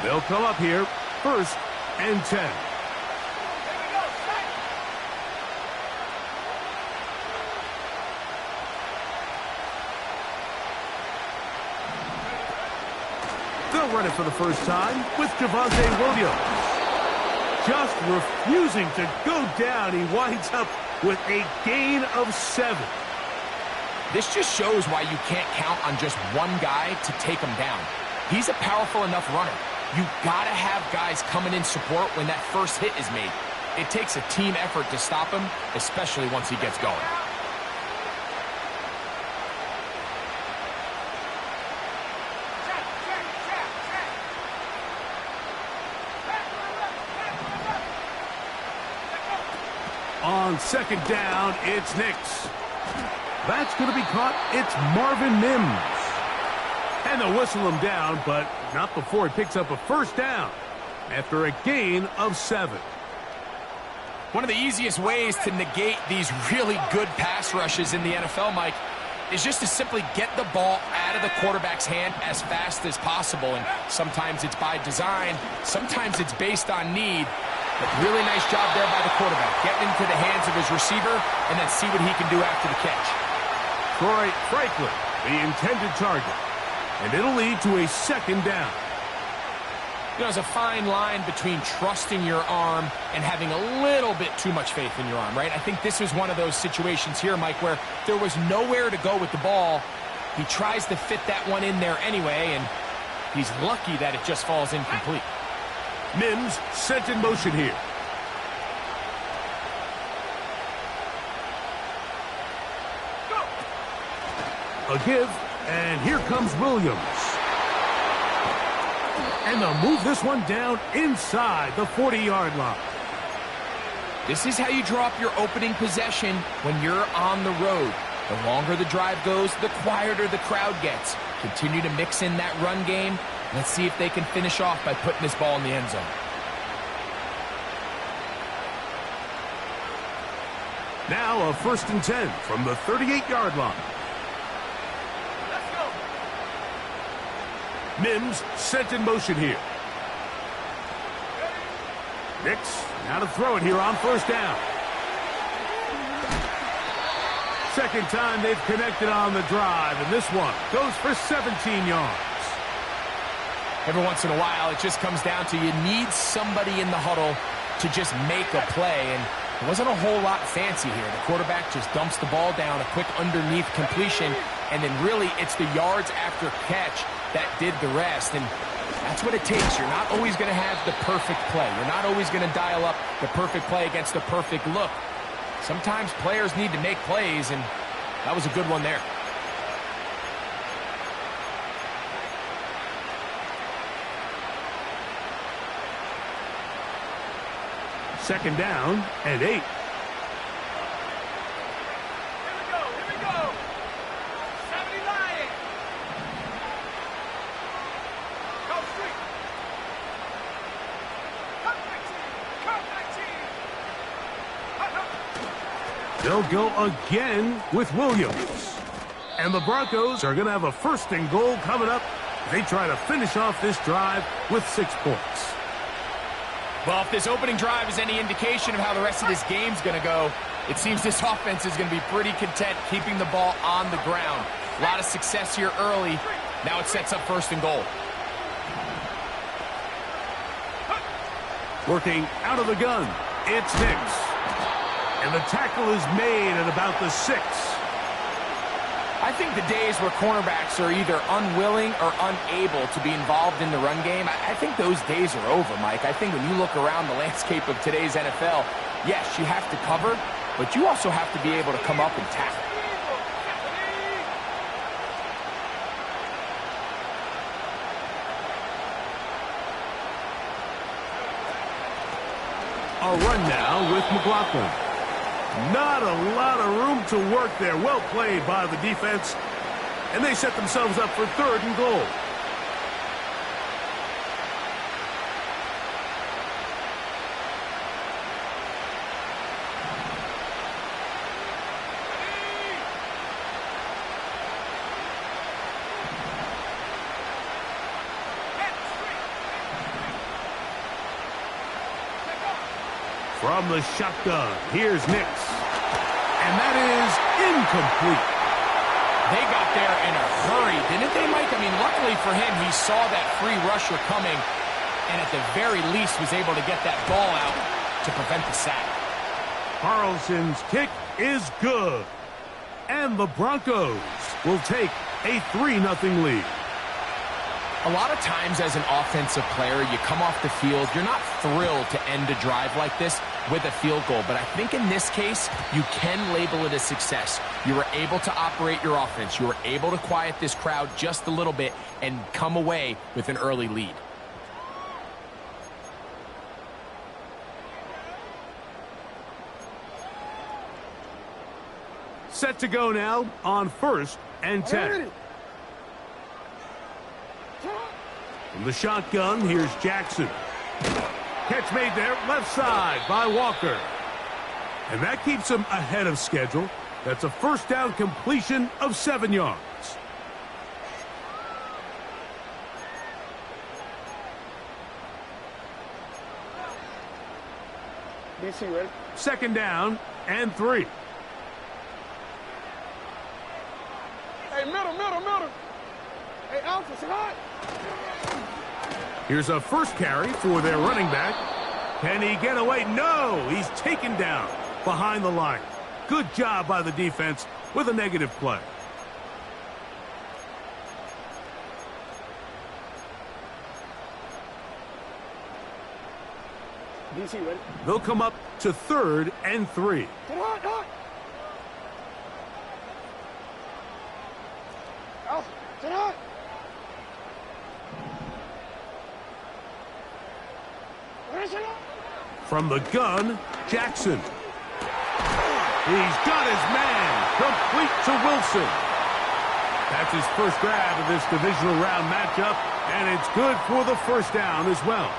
They'll come up here, 1st and 10. They'll run it for the first time with Javonte Williams. Just refusing to go down. He winds up with a gain of 7. This just shows why you can't count on just one guy to take him down. He's a powerful enough runner. You gotta have guys coming in support when that first hit is made. It takes a team effort to stop him, especially once he gets going. On 2nd down, it's Nix. That's going to be caught. It's Marvin Mims. And they'll whistle him down, but not before he picks up a 1st down after a gain of 7. One of the easiest ways to negate these really good pass rushes in the NFL, Mike, is just to simply get the ball out of the quarterback's hand as fast as possible. And sometimes it's by design, sometimes it's based on need. But really nice job there by the quarterback, getting into the hands of his receiver and then see what he can do after the catch. Troy Franklin, the intended target. And it'll lead to a 2nd down. You know, there's a fine line between trusting your arm and having a little bit too much faith in your arm, right? I think this is one of those situations here, Mike, where there was nowhere to go with the ball. He tries to fit that one in there anyway, and he's lucky that it just falls incomplete. Mims sent in motion here. A give, and here comes Williams. And they'll move this one down inside the 40-yard line. This is how you draw up your opening possession when you're on the road. The longer the drive goes, the quieter the crowd gets. Continue to mix in that run game. Let's see if they can finish off by putting this ball in the end zone. Now a 1st and 10 from the 38-yard line. Mims sent in motion here. Nix now to throw it here on 1st down. 2nd time they've connected on the drive, and this one goes for 17 yards. Every once in a while, it just comes down to you need somebody in the huddle to just make a play, and it wasn't a whole lot fancy here. The quarterback just dumps the ball down, a quick underneath completion, and then really it's the yards after catch that did the rest, and that's what it takes. You're not always going to have the perfect play. You're not always going to dial up the perfect play against the perfect look. Sometimes players need to make plays, and that was a good one there. Second down and 8. Here we go. 79. Go street. Cut 19. They'll go again with Williams. And the Broncos are going to have a 1st and goal coming up. They try to finish off this drive with 6 points. Well, if this opening drive is any indication of how the rest of this game's going to go, it seems this offense is going to be pretty content keeping the ball on the ground. A lot of success here early. Now it sets up 1st and goal. Working out of the gun, it's Nix. And the tackle is made at about the 6. I think the days where cornerbacks are either unwilling or unable to be involved in the run game, I think those days are over, Mike. I think when you look around the landscape of today's NFL, yes, you have to cover, but you also have to be able to come up and tackle. A run now with McLaughlin. Not a lot of room to work there. Well played by the defense. And they set themselves up for 3rd and goal. From the shotgun, here's Nix. And that is incomplete. They got there in a hurry, didn't they, Mike? I mean, luckily for him, he saw that free rusher coming and at the very least was able to get that ball out to prevent the sack. Carlson's kick is good. And the Broncos will take a 3-0 lead. A lot of times as an offensive player, you come off the field, you're not thrilled to end a drive like this with a field goal. But I think in this case, you can label it a success. You were able to operate your offense. You were able to quiet this crowd just a little bit and come away with an early lead. Set to go now on 1st and 10. From the shotgun, here's Jackson. Catch made there, left side by Walker. And that keeps him ahead of schedule. That's a first down completion of 7 yards. DC, ready? 2nd down and 3. Hey, middle. Hey, Alpha, say hi. Here's a first carry for their running back. Can he get away? No, he's taken down behind the line. Good job by the defense with a negative play. DC, ready? They'll come up to 3rd and 3. Get on. Alpha, get on. From the gun, Jackson. He's got his man, complete to Wilson. That's his first grab of this divisional round matchup, and it's good for the first down as well.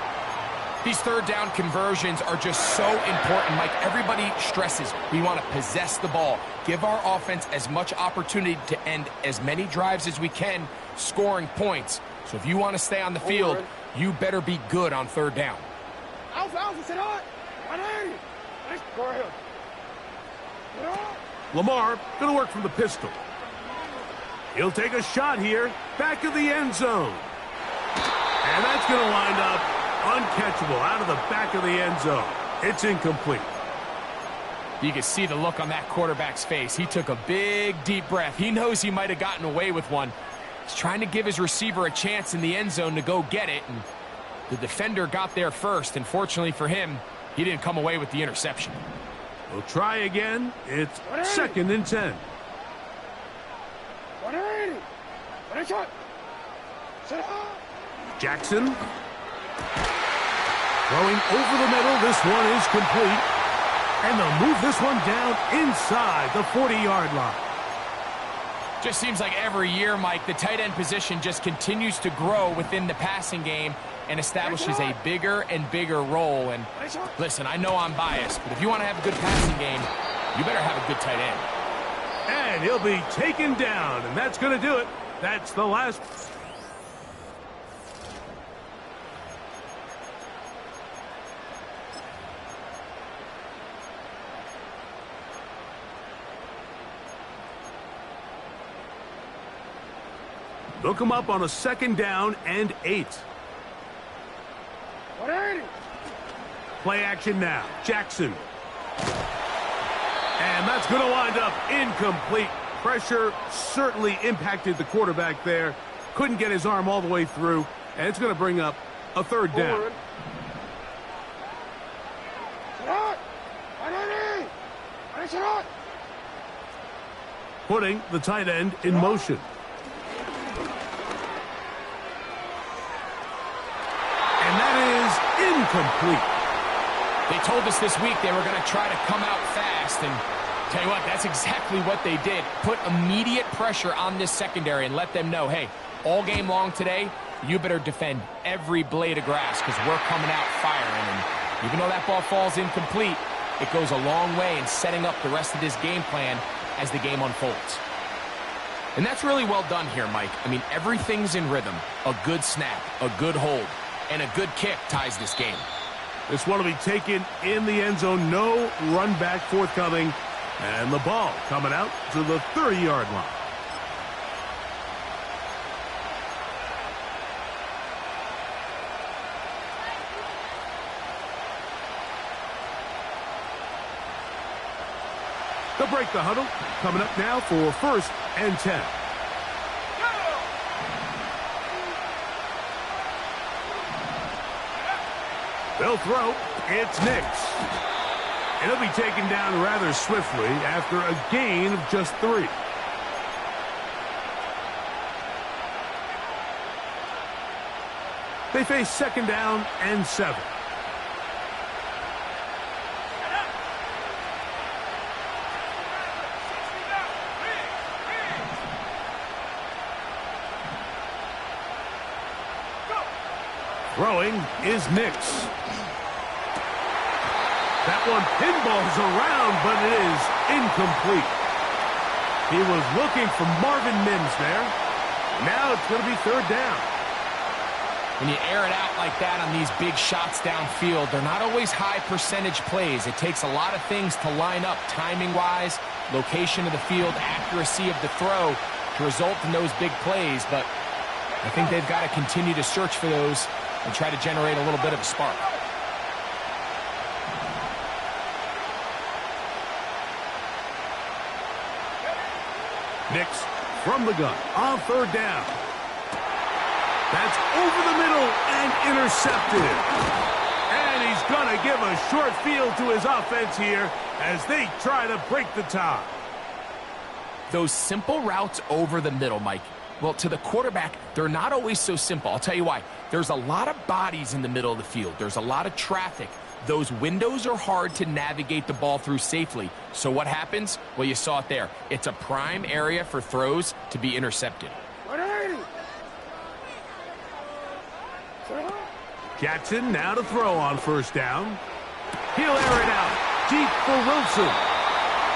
These 3rd down conversions are just so important, Mike. Everybody stresses we want to possess the ball, give our offense as much opportunity to end as many drives as we can, scoring points. So if you want to stay on the field, you better be good on 3rd down. Alpha, sit on. 180. Nice. Go ahead. Get on. Lamar going to work from the pistol. He'll take a shot here, back of the end zone. And that's going to wind up uncatchable out of the back of the end zone. It's incomplete. You can see the look on that quarterback's face. He took a big, deep breath. He knows he might have gotten away with one. He's trying to give his receiver a chance in the end zone to go get it, and the defender got there first, and fortunately for him, he didn't come away with the interception. We'll try again. It's 2nd and 10. 180. Ready, shot. Sit on. Jackson. Throwing over the middle. This one is complete. And they'll move this one down inside the 40-yard line. Just seems like every year, Mike, the tight end position just continues to grow within the passing game and establishes a bigger and bigger role. And listen, I know I'm biased, but if you want to have a good passing game, you better have a good tight end. And he'll be taken down, and that's going to do it. That's the last. They'll come up on a 2nd down and 8. 180. Play action now. Jackson. And that's going to wind up incomplete. Pressure certainly impacted the quarterback there. Couldn't get his arm all the way through. And it's going to bring up a 3rd down. Forward. Sit on. 180. Ready, sit on. Putting the tight end in motion. And that is incomplete. They told us this week they were going to try to come out fast, and tell you what, that's exactly what they did. Put immediate pressure on this secondary and let them know, hey, all game long today, you better defend every blade of grass because we're coming out firing. And even though that ball falls incomplete, it goes a long way in setting up the rest of this game plan as the game unfolds. And that's really well done here, Mike. I mean, everything's in rhythm. A good snap, a good hold, and a good kick ties this game. This one will be taken in the end zone. No run back forthcoming. And the ball coming out to the 30-yard line. They'll break the huddle. Coming up now for 1st and 10. They'll throw. It's Nix. And he'll be taken down rather swiftly after a gain of just 3. They face 2nd down and 7. Throwing is Nix. That one pinballs around, but it is incomplete. He was looking for Marvin Mims there. Now it's going to be 3rd down. When you air it out like that on these big shots downfield, they're not always high percentage plays. It takes a lot of things to line up timing-wise, location of the field, accuracy of the throw to result in those big plays. But I think they've got to continue to search for those and try to generate a little bit of a spark. Nix from the gun on 3rd down. That's over the middle and intercepted. And he's going to give a short field to his offense here as they try to break the tie. Those simple routes over the middle, Mike, well, to the quarterback, they're not always so simple. I'll tell you why. There's a lot of bodies in the middle of the field. There's a lot of traffic. Those windows are hard to navigate the ball through safely. So what happens? Well, you saw it there. It's a prime area for throws to be intercepted. 180. Jackson now to throw on 1st down. He'll air it out deep for Wilson.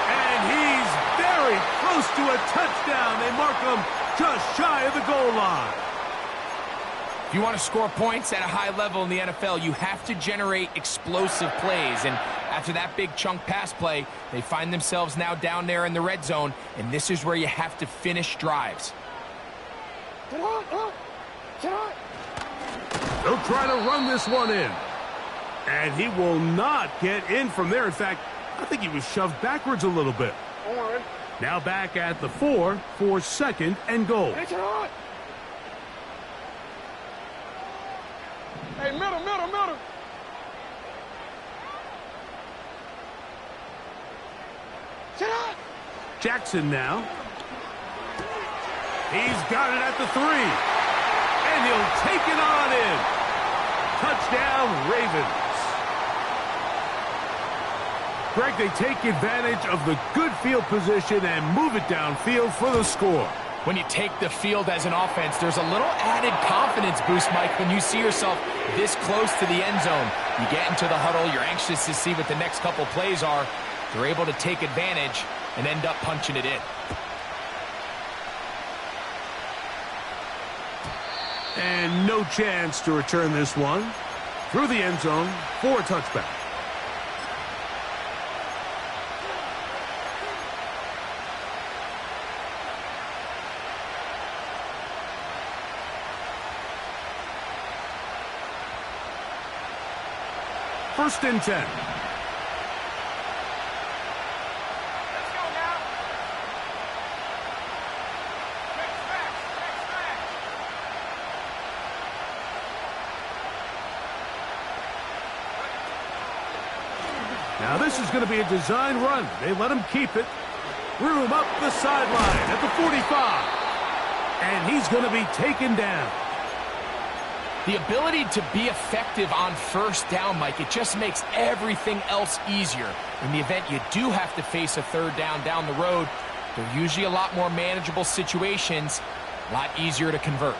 And he's very close to a touchdown. They mark him just shy of the goal line. If you want to score points at a high level in the NFL, you have to generate explosive plays. And after that big chunk pass play, they find themselves now down there in the red zone, and this is where you have to finish drives. Get on, get on. They'll try to run this one in. And he will not get in from there. In fact, I think he was shoved backwards a little bit. On. Now back at the 4 for 2nd and goal. Get it on. Hey, middle. Get on. Jackson now. He's got it at the 3. And he'll take it on in. Touchdown, Ravens. Greg, they take advantage of the good field position and move it downfield for the score. When you take the field as an offense, there's a little added confidence boost, Mike, when you see yourself this close to the end zone. You get into the huddle, you're anxious to see what the next couple plays are. You're able to take advantage and end up punching it in. And no chance to return this one through the end zone for a touchback. First and 10. Let's go now. Now this is going to be a design run. They let him keep it. Room up the sideline at the 45. And he's going to be taken down. The ability to be effective on 1st down, Mike, it just makes everything else easier. In the event you do have to face a 3rd down the road, they're usually a lot more manageable situations, a lot easier to convert.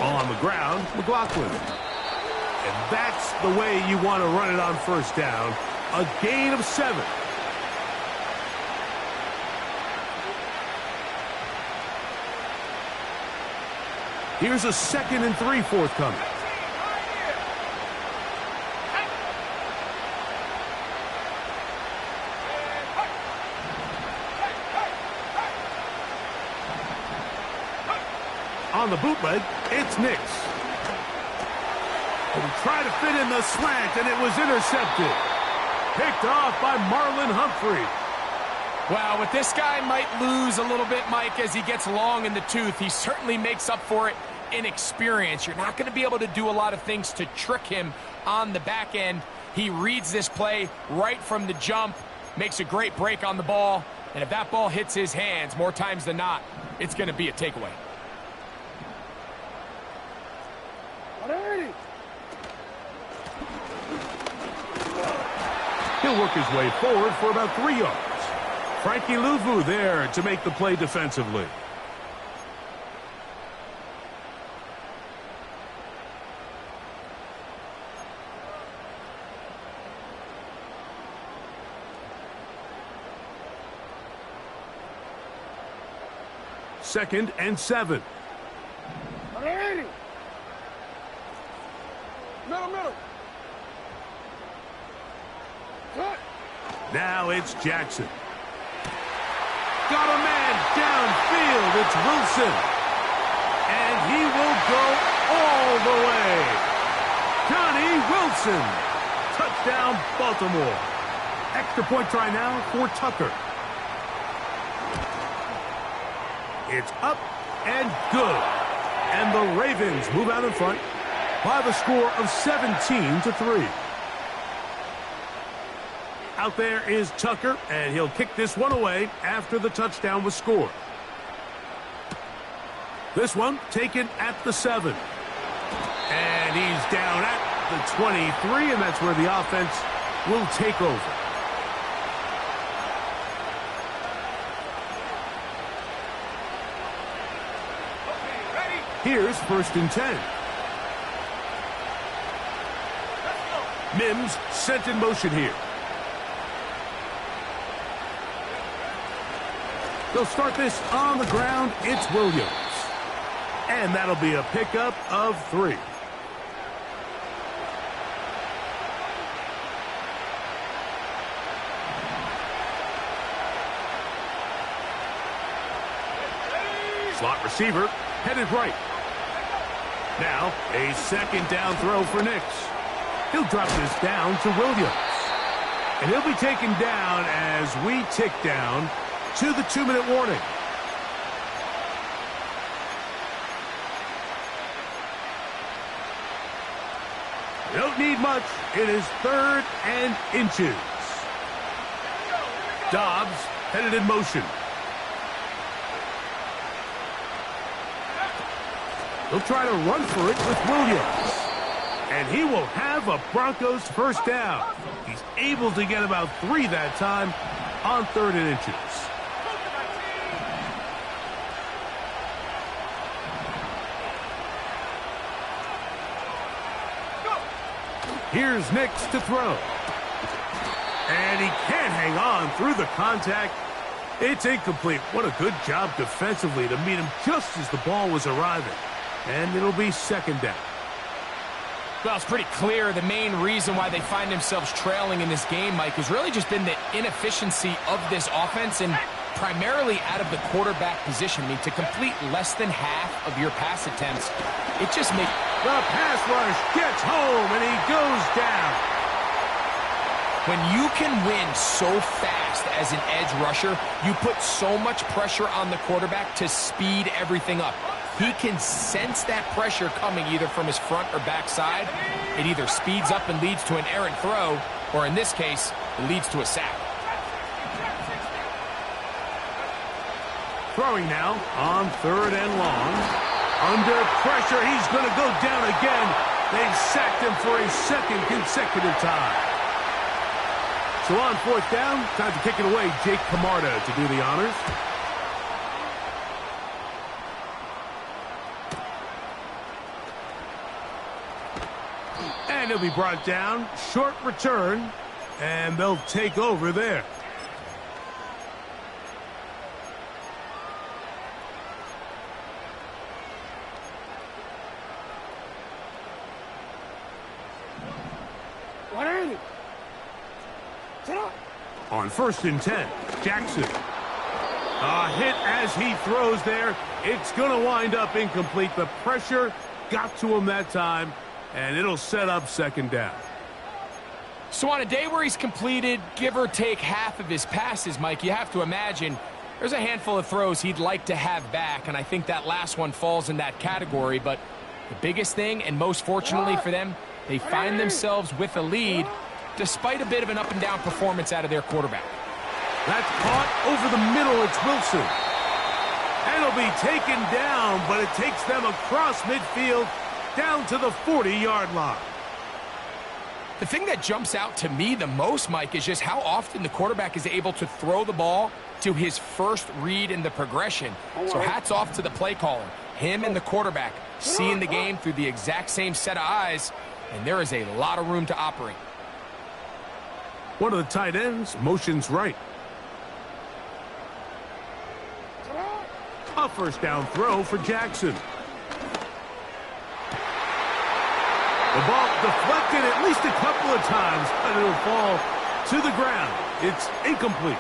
On the ground, McLaughlin. And that's the way you want to run it on first down. A gain of 7. Here's a 2nd and 3 forthcoming. On the bootleg, it's Nix. And he tried to fit in the slant, and it was intercepted. Picked off by Marlon Humphrey. Well, with this guy might lose a little bit, Mike, as he gets long in the tooth. He certainly makes up for it in experience. You're not going to be able to do a lot of things to trick him on the back end. He reads this play right from the jump, makes a great break on the ball, and if that ball hits his hands more times than not, it's going to be a takeaway. He'll work his way forward for about 3 yards. Frankie Luvu there to make the play defensively. Second and 7. Middle. Cut. Now it's Jackson. Got a man downfield. It's Wilson. And he will go all the way. Johnny Wilson. Touchdown, Baltimore. Extra point try now for Tucker. It's up and good. And the Ravens move out in front by the score of 17-3. Out there is Tucker, and he'll kick this one away after the touchdown was scored. This one taken at the 7. And he's down at the 23, and that's where the offense will take over. Here's 1st and 10. Mims sent in motion here. They'll start this on the ground. It's Williams. And that'll be a pickup of 3. Slot receiver headed right. Now a 2nd down throw for Nix. He'll drop this down to Williams. And he'll be taken down as we tick down to the 2-minute warning. You don't need much. It is 3rd and inches. Dobbs headed in motion. He'll try to run for it with Williams. And he will have a Broncos 1st down. He's able to get about 3 that time on 3rd and inches. Here's Nix to throw. And he can't hang on through the contact. It's incomplete. What a good job defensively to meet him just as the ball was arriving. And it'll be 2nd down. Well, it's pretty clear the main reason why they find themselves trailing in this game, Mike, has really just been the inefficiency of this offense and primarily out of the quarterback position. I mean, to complete less than half of your pass attempts, it just makes... The pass rush gets home, and he goes down. When you can win so fast as an edge rusher, you put so much pressure on the quarterback to speed everything up. He can sense that pressure coming either from his front or back side. It either speeds up and leads to an errant throw, or in this case, it leads to a sack. Throwing now on 3rd and long. Under pressure, he's going to go down again. They've sacked him for a 2nd consecutive time. So on 4th down, time to kick it away. Jake Camarda to do the honors. he'll be brought down. Short return, and they'll take over there. On 1st and 10, Jackson. A hit as he throws there. It's going to wind up incomplete. The pressure got to him that time, and it'll set up 2nd down. So on a day where he's completed, give or take half of his passes, Mike, you have to imagine there's a handful of throws he'd like to have back, and I think that last one falls in that category. But the biggest thing, and most fortunately for them, they find themselves with a lead despite a bit of an up-and-down performance out of their quarterback. That's caught over the middle. It's Wilson. And it'll be taken down, but it takes them across midfield down to the 40-yard line. The thing that jumps out to me the most, Mike, is just how often the quarterback is able to throw the ball to his first read in the progression. So hats off to the play caller. Him and the quarterback seeing the game through the exact same set of eyes, and there is a lot of room to operate. One of the tight ends motions right. A 1st down throw for Jackson. The ball deflected at least a couple of times, but it'll fall to the ground. It's incomplete.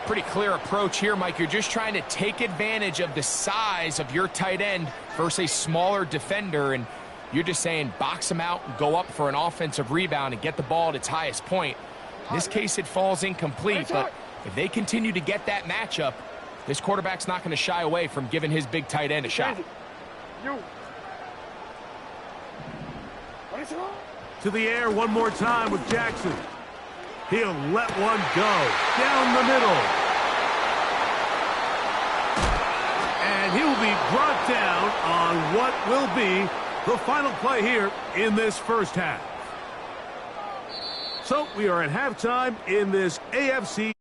Pretty clear approach here, Mike. You're just trying to take advantage of the size of your tight end versus a smaller defender, and you're just saying box him out and go up for an offensive rebound and get the ball at its highest point. In this case, it falls incomplete, but if they continue to get that matchup, this quarterback's not going to shy away from giving his big tight end a shot. To the air one more time with Jackson. He'll let one go down the middle. And he will be brought down on what will be the final play here in this 1st half. So we are at halftime in this AFC.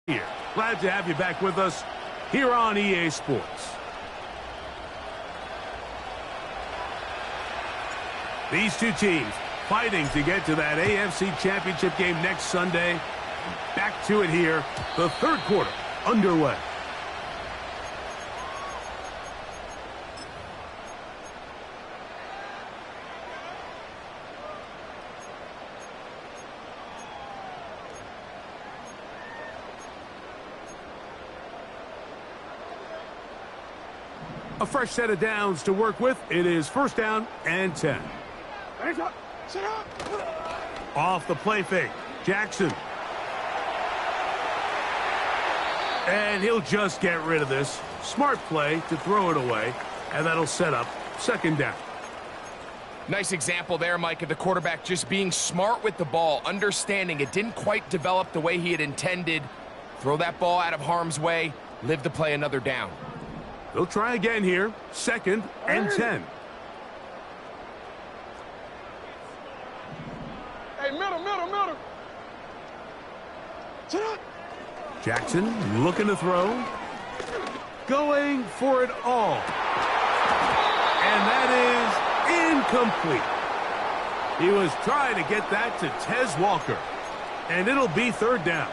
Here. Glad to have you back with us here on EA Sports. These two teams fighting to get to that AFC Championship game next Sunday. Back to it here, the 3rd quarter underway. A fresh set of downs to work with. It is 1st down and 10. Off the play fake. Jackson. And he'll just get rid of this. Smart play to throw it away. And that'll set up 2nd down. Nice example there, Mike, of the quarterback just being smart with the ball, understanding it didn't quite develop the way he had intended. Throw that ball out of harm's way, live to play another down. They'll try again here. 2nd and 10. Hey, middle. Jackson looking to throw. Going for it all. And that is incomplete. He was trying to get that to Tez Walker. And it'll be 3rd down.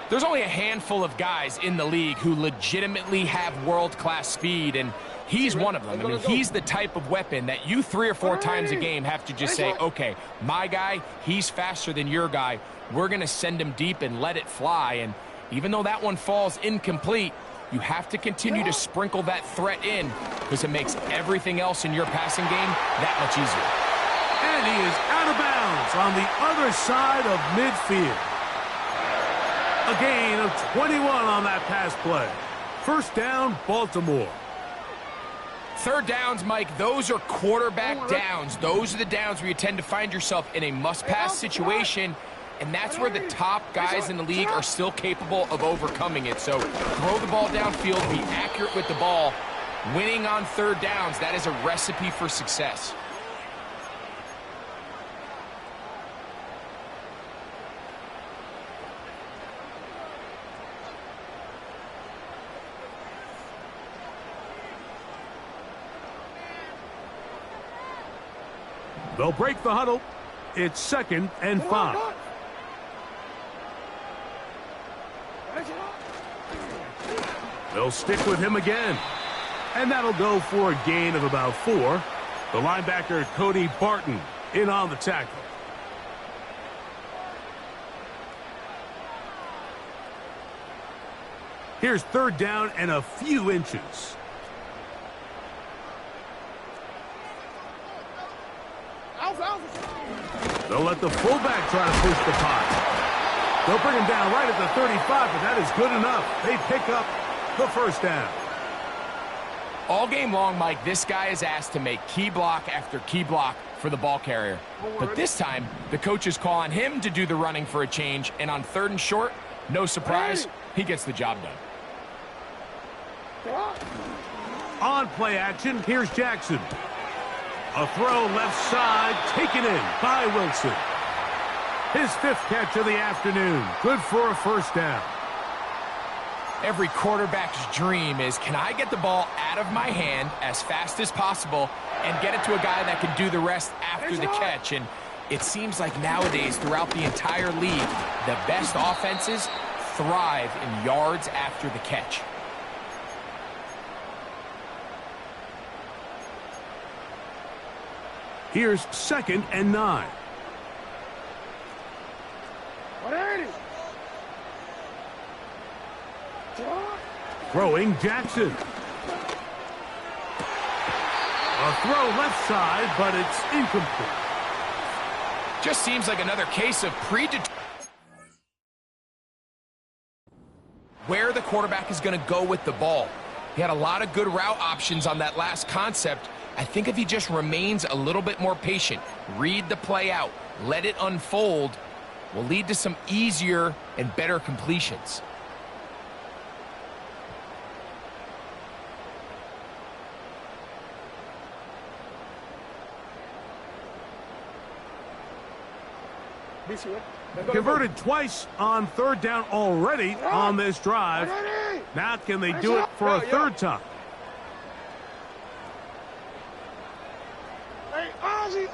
There's only a handful of guys in the league who legitimately have world-class speed, and he's one of them. I mean, he's the type of weapon that you 3 or 4 times a game have to just say, okay, my guy, he's faster than your guy. We're going to send him deep and let it fly. And even though that one falls incomplete, you have to continue to sprinkle that threat in because it makes everything else in your passing game that much easier. And he is out of bounds on the other side of midfield. A gain of 21 on that pass play. 1st down, Baltimore. 3rd downs, Mike, those are quarterback downs. Those are the downs where you tend to find yourself in a must-pass situation, and that's where the top guys in the league are still capable of overcoming it. So throw the ball downfield, be accurate with the ball. Winning on third downs, that is a recipe for success. They'll break the huddle. It's 2nd and 5. They'll stick with him again. And that'll go for a gain of about 4. The linebacker, Cody Barton, in on the tackle. Here's 3rd down and a few inches. They'll let the fullback try to push the pot. They'll bring him down right at the 35, but that is good enough. They pick up the 1st down. All game long, Mike, this guy is asked to make key block after key block for the ball carrier. But this time, the coach is calling him to do the running for a change, and on 3rd and short, no surprise, he gets the job done. On play action, here's Jackson. A throw left side, taken in by Wilson. His 5th catch of the afternoon. Good for a 1st down. Every quarterback's dream is, can I get the ball out of my hand as fast as possible and get it to a guy that can do the rest after the catch? And it seems like nowadays, throughout the entire league, the best offenses thrive in yards after the catch. Here's 2nd and 9. Throwing Jackson. A throw left side, but it's incomplete. Just seems like another case of where the quarterback is going to go with the ball. He had a lot of good route options on that last concept. I think if he just remains a little bit more patient, read the play out, let it unfold, will lead to some easier and better completions. Converted twice on 3rd down already on this drive. Now can they do it for a 3rd time? Hey, Ozzie,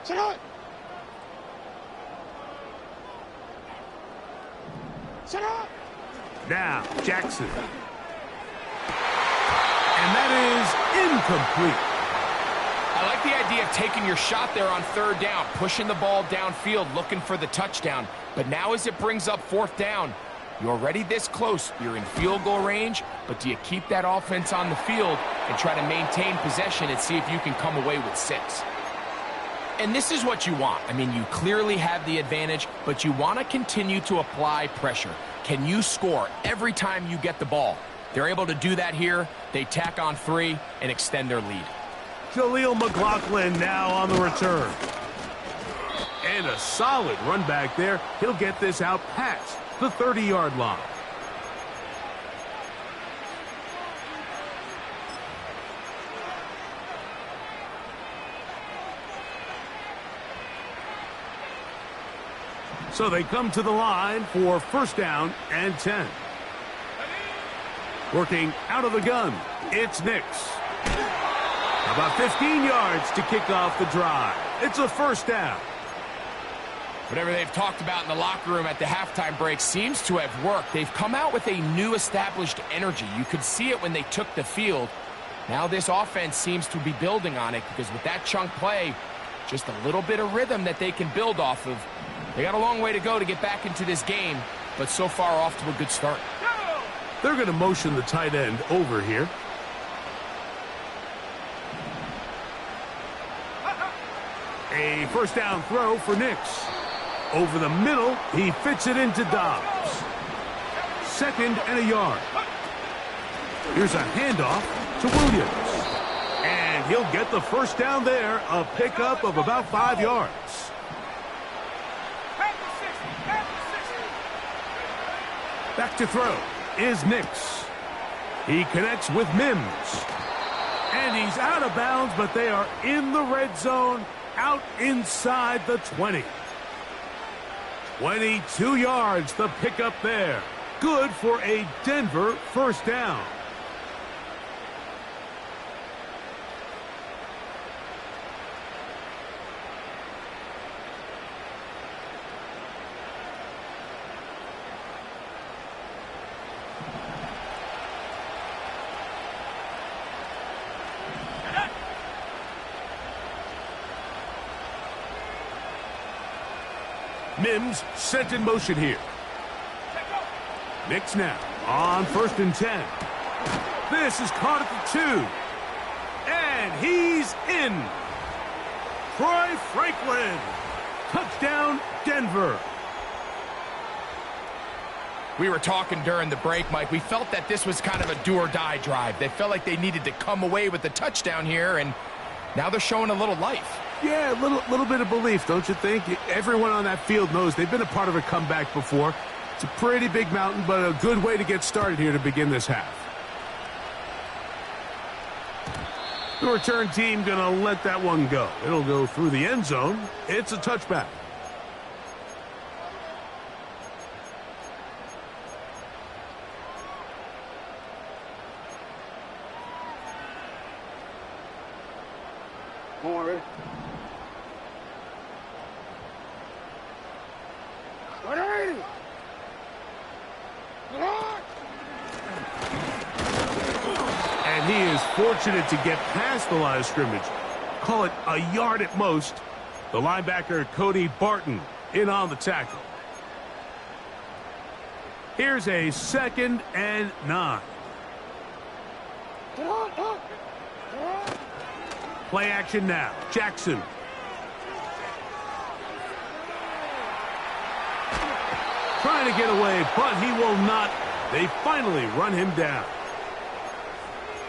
sit up. Sit up. Now, Jackson. And that is incomplete. I like the idea of taking your shot there on 3rd down, pushing the ball downfield, looking for the touchdown. But now as it brings up 4th down, you're already this close. You're in field goal range, but do you keep that offense on the field and try to maintain possession and see if you can come away with 6? And this is what you want. I mean, you clearly have the advantage, but you want to continue to apply pressure. Can you score every time you get the ball? They're able to do that here. They tack on 3 and extend their lead. Jaleel McLaughlin now on the return. And a solid run back there. He'll get this out past the 30-yard line. So they come to the line for 1st down and 10. Working out of the gun, it's Nix. About 15 yards to kick off the drive. It's a 1st down. Whatever they've talked about in the locker room at the halftime break seems to have worked. They've come out with a new established energy. You could see it when they took the field. Now this offense seems to be building on it because with that chunk play, just a little bit of rhythm that they can build off of. They got a long way to go to get back into this game, but so far off to a good start. They're going to motion the tight end over here. A 1st down throw for Nix. Over the middle, he fits it into Dobbs. 2nd and a yard. Here's a handoff to Williams. And he'll get the 1st down there, a pickup of about 5 yards. Back to throw is Nix. He connects with Mims. And he's out of bounds, but they are in the red zone, out inside the 20. 22 yards, the pickup there. Good for a Denver first down. Mims set in motion here. Nix now on 1st and 10. This is caught at the 2. And he's in. Troy Franklin. Touchdown, Denver. We were talking during the break, Mike. We felt that this was kind of a do-or-die drive. They felt like they needed to come away with the touchdown here, and now they're showing a little life. Yeah, a little bit of belief, don't you think? Everyone on that field knows they've been a part of a comeback before. It's a pretty big mountain, but a good way to get started here to begin this half. The return team going to let that one go. It'll go through the end zone. It's a touchback. Come on, ready? 180! And he is fortunate to get past the line of scrimmage. Call it a yard at most. The linebacker, Cody Barton, in on the tackle. Here's a 2nd and 9. Play action now. Jackson. Trying to get away, but he will not. They finally run him down.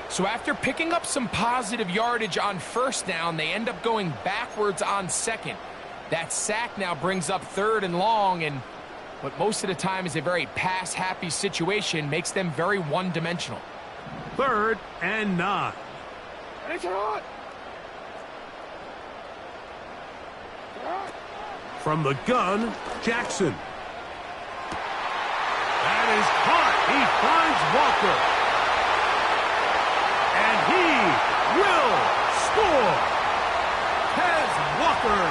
So after picking up some positive yardage on 1st down, they end up going backwards on 2nd. That sack now brings up 3rd and long, and what most of the time is a very pass-happy situation makes them very one-dimensional. 3rd and 9. From the gun, Jackson. That is caught. He finds Walker. And he will score. Tez Walker.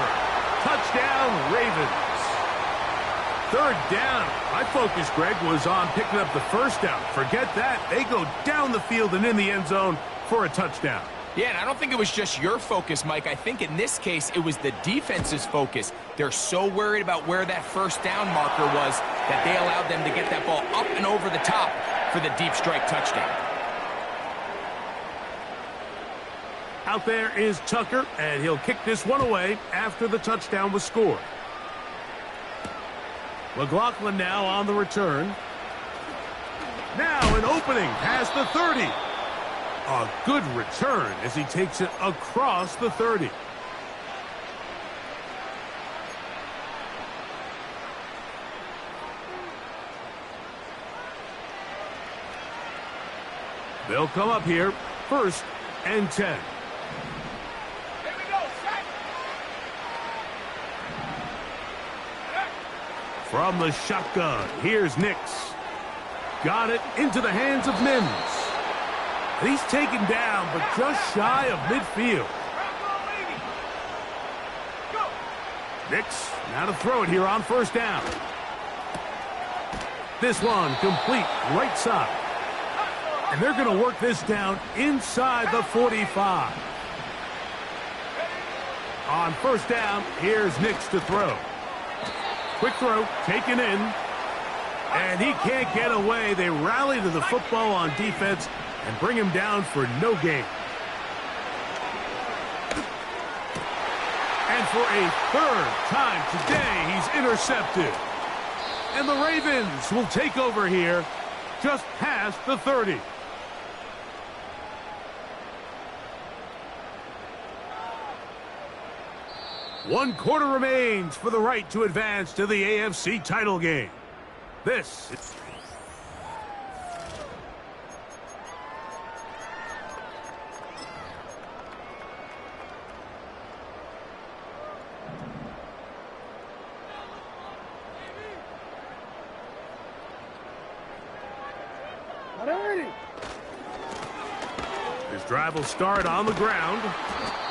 Touchdown, Ravens. 3rd down. My focus, Greg, was on picking up the 1st down. Forget that. They go down the field and in the end zone for a touchdown. Yeah, and I don't think it was just your focus, Mike. I think in this case, it was the defense's focus. They're so worried about where that 1st down marker was that they allowed them to get that ball up and over the top for the deep strike touchdown. Out there is Tucker, and he'll kick this one away after the touchdown was scored. McLaughlin now on the return. Now an opening past the 30. A good return as he takes it across the 30. They'll come up here, 1st and 10. Here we go, set! From the shotgun, here's Nix. Got it into the hands of Mims. And he's taken down, but just shy of midfield. Nix now to throw it here on 1st down. This one complete right side. And they're going to work this down inside the 45. On 1st down, here's Nix to throw. Quick throw, taken in. And he can't get away. They rally to the football on defense and bring him down for no gain. And for a 3rd time today, he's intercepted. And the Ravens will take over here just past the 30. 1 quarter remains for the right to advance to the AFC title game. This is... His drive will start on the ground.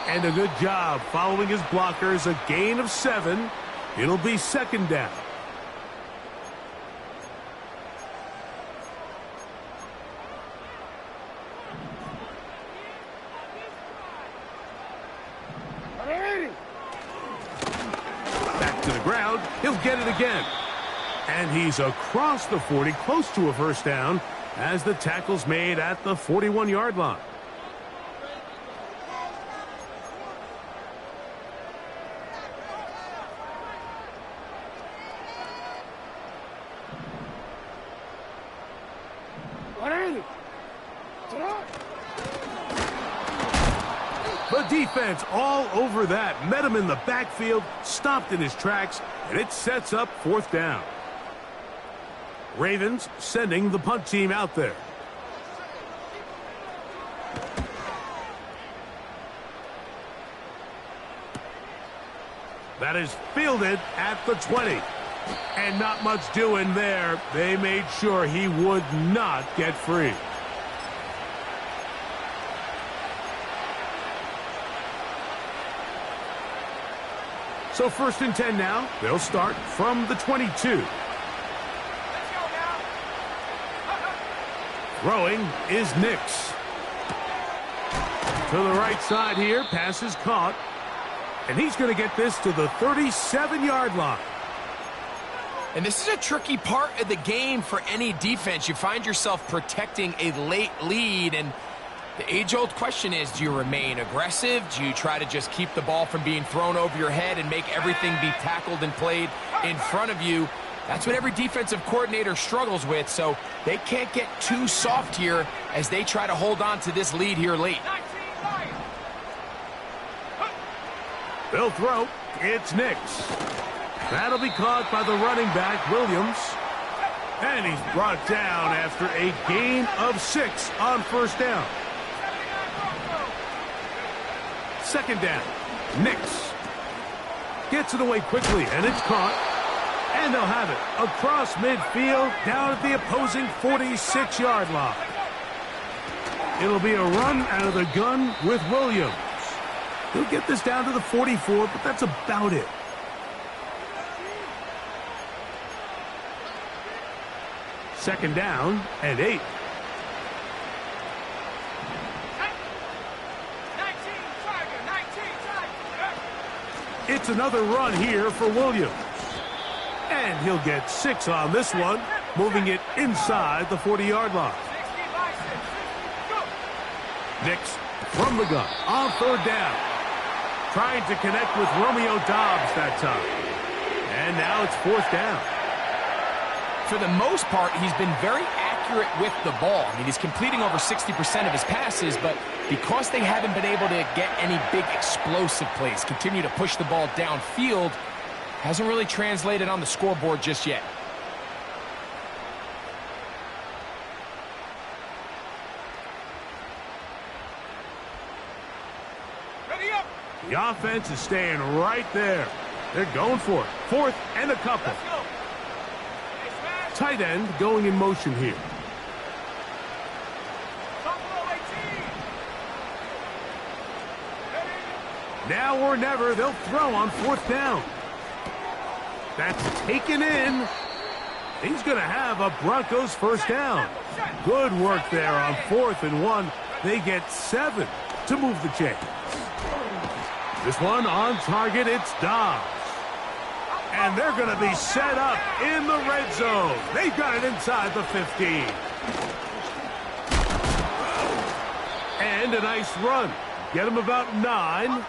And a good job following his blockers. A gain of 7. It'll be 2nd down. Back to the ground. He'll get it again. And he's across the 40, close to a 1st down, as the tackle's made at the 41-yard line. The defense all over that. Met him in the backfield, stopped in his tracks, and it sets up 4th down. Ravens sending the punt team out there. That is fielded at the 20. And not much doing there. They made sure he would not get free. So 1st and 10 now. They'll start from the 22. Throwing is Nix. To the right side here. Pass is caught. And he's going to get this to the 37-yard line. And this is a tricky part of the game for any defense. You find yourself protecting a late lead, and the age-old question is, do you remain aggressive? Do you try to just keep the ball from being thrown over your head and make everything be tackled and played in front of you? That's what every defensive coordinator struggles with, so they can't get too soft here as they try to hold on to this lead here late. They'll throw. It's Nix. That'll be caught by the running back, Williams. And he's brought down after a gain of 6 on 1st down. 2nd down. Nix gets it away quickly, and it's caught. And they'll have it across midfield down at the opposing 46-yard line. It'll be a run out of the gun with Williams. He'll get this down to the 44, but that's about it. Second down and 8. It's another run here for Williams. And he'll get 6 on this one, moving it inside the 40-yard line. Nix from the gun on 3rd down. Trying to connect with Romeo Doubs that time. And now it's 4th down. For the most part, he's been very accurate with the ball. I mean, he's completing over 60% of his passes, but because they haven't been able to get any big explosive plays, continue to push the ball downfield, hasn't really translated on the scoreboard just yet. Ready up. The offense is staying right there. They're going for it. 4th and a couple. Tight end going in motion here. Now or never, they'll throw on 4th down. That's taken in. He's going to have a Broncos 1st down. Good work there on 4th and 1. They get 7 to move the chains. This one on target, it's Dobbs. And they're going to be set up in the red zone. They've got it inside the 15. And a nice run. Get them about 9.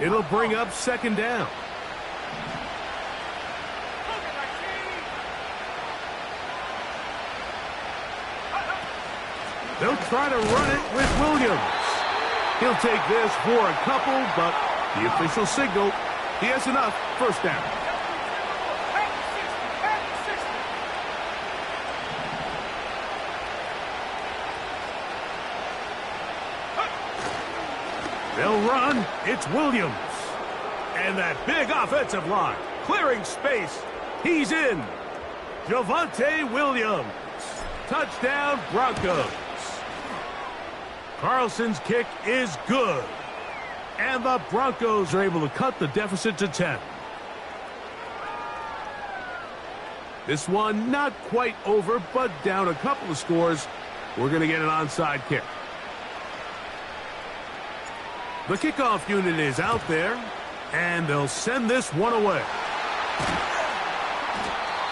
It'll bring up 2nd down. They'll try to run it with Williams. He'll take this for a couple, but the official signal, He has enough. First down. They'll run. It's Williams. And that big offensive line. Clearing space. He's in. Javonte Williams. Touchdown, Broncos. Carlson's kick is good. And the Broncos are able to cut the deficit to 10. This one not quite over, but down a couple of scores. We're going to get an onside kick. The kickoff unit is out there, and they'll send this one away.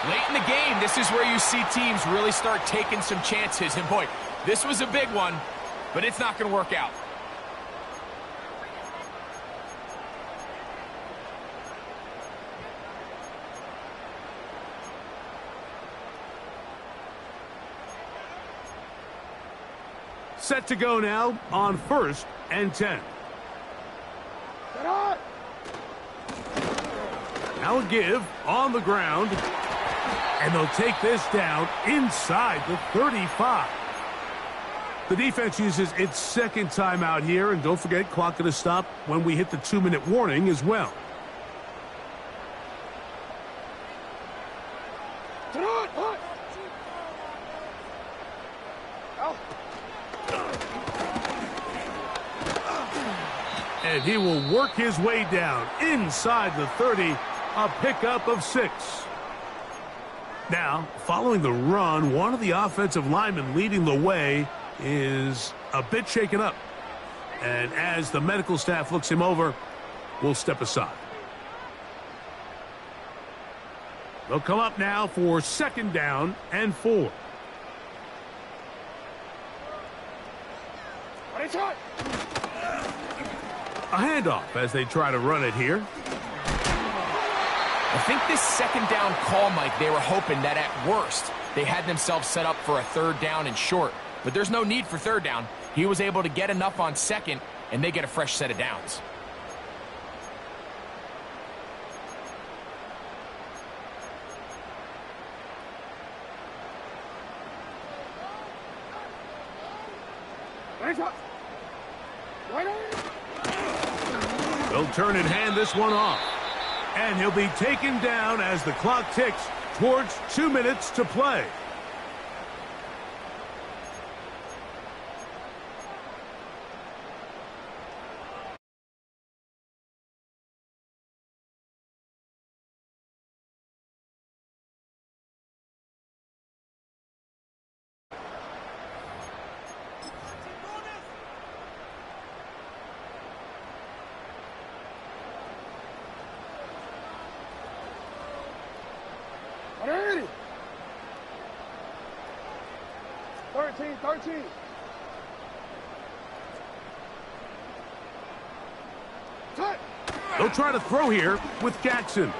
Late in the game, this is where you see teams really start taking some chances. And boy, this was a big one, but it's not going to work out. Set to go now on 1st and 10. Now a give on the ground. And they'll take this down inside the 35. The defense uses its second timeout here. And don't forget, clock going to stop when we hit the 2-minute warning as well. And he will work his way down inside the 30, a pickup of 6. Now, following the run, one of the offensive linemen leading the way is a bit shaken up. And as the medical staff looks him over, we'll step aside. They'll come up now for 2nd down and 4. A handoff as they try to run it here. I think this 2nd down call, Mike, they were hoping that at worst they had themselves set up for a 3rd down and short. But there's no need for 3rd down. He was able to get enough on 2nd, and they get a fresh set of downs. They'll turn and hand this one off. And he'll be taken down as the clock ticks towards 2 minutes to play. Ready? 13. Touch. They'll try to throw here with Jackson.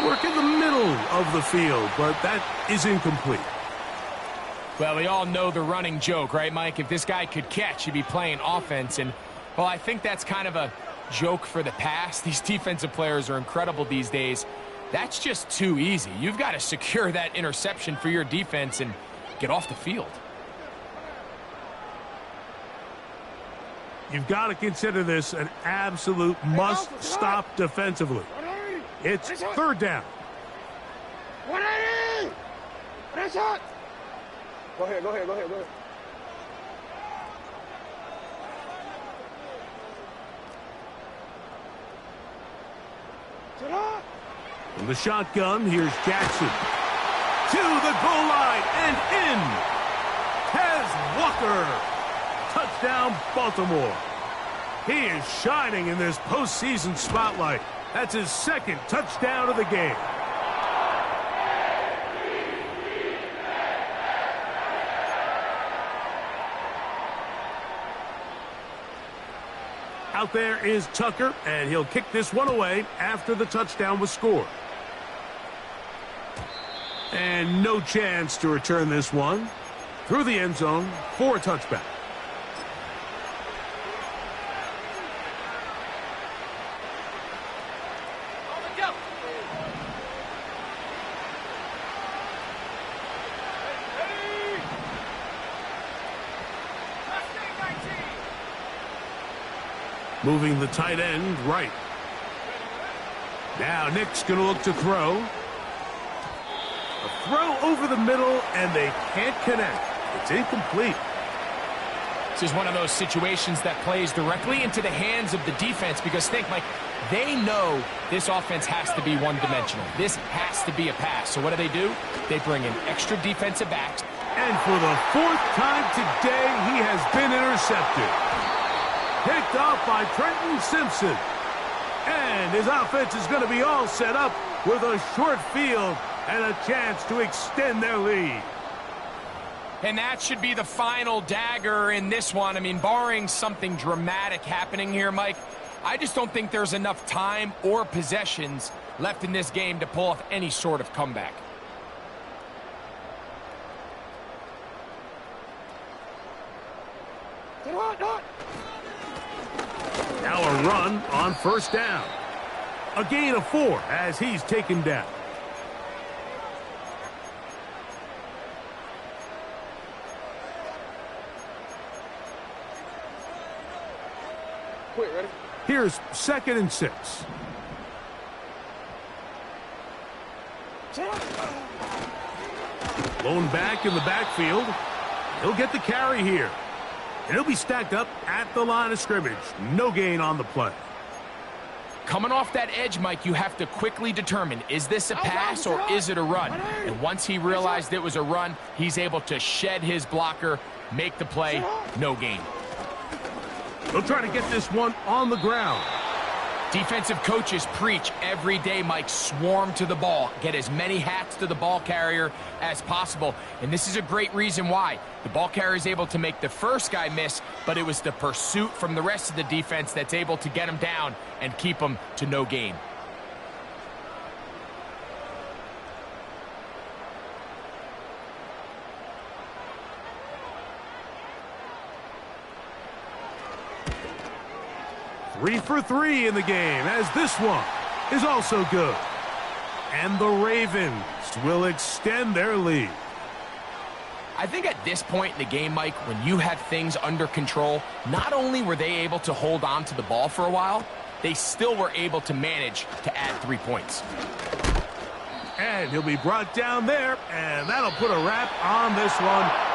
Work in the middle of the field, but that is incomplete. Well, we all know the running joke, right, Mike? If this guy could catch, he'd be playing offense. And, well, I think that's kind of a joke for the past. These defensive players are incredible these days. That's just too easy. You've got to secure that interception for your defense and get off the field. You've got to consider this an absolute must-stop defensively. It's 3rd down. 180! Finish it! Go ahead. From the shotgun, here's Jackson. To the goal line and in. Tez Walker. Touchdown, Baltimore. He is shining in this postseason spotlight. That's his 2nd touchdown of the game. Out there is Tucker, and he'll kick this one away after the touchdown was scored. And no chance to return this one through the end zone for a touchback. Moving the tight end right. Now Nick's going to look to throw. A throw over the middle, and they can't connect. It's incomplete. This is one of those situations that plays directly into the hands of the defense because think, Mike, they know this offense has to be one-dimensional. This has to be a pass. So what do? They bring in extra defensive backs. And for the fourth time today, he has been intercepted. Picked off by Trenton Simpson. And his offense is going to be all set up with a short field and a chance to extend their lead. And that should be the final dagger in this one. I mean, barring something dramatic happening here, Mike, I just don't think there's enough time or possessions left in this game to pull off any sort of comeback. Now a run on first down. A gain of 4 as he's taken down. Quick, ready? Here's 2nd and 6. Blown back in the backfield. He'll get the carry here. And he'll be stacked up at the line of scrimmage. No gain on the play. Coming off that edge, Mike, you have to quickly determine, is this a pass or is it a run? And once he realized it was a run, he's able to shed his blocker, make the play, no gain. They'll try to get this one on the ground. Defensive coaches preach every day, Mike, swarm to the ball. Get as many hats to the ball carrier as possible. And this is a great reason why. The ball carrier is able to make the first guy miss, but it was the pursuit from the rest of the defense that's able to get him down and keep him to no gain. Three for 3 in the game, as this one is also good. And the Ravens will extend their lead. I think at this point in the game, Mike, when you have things under control, not only were they able to hold on to the ball for a while, they still were able to manage to add 3 points. And he'll be brought down there, and that'll put a wrap on this one.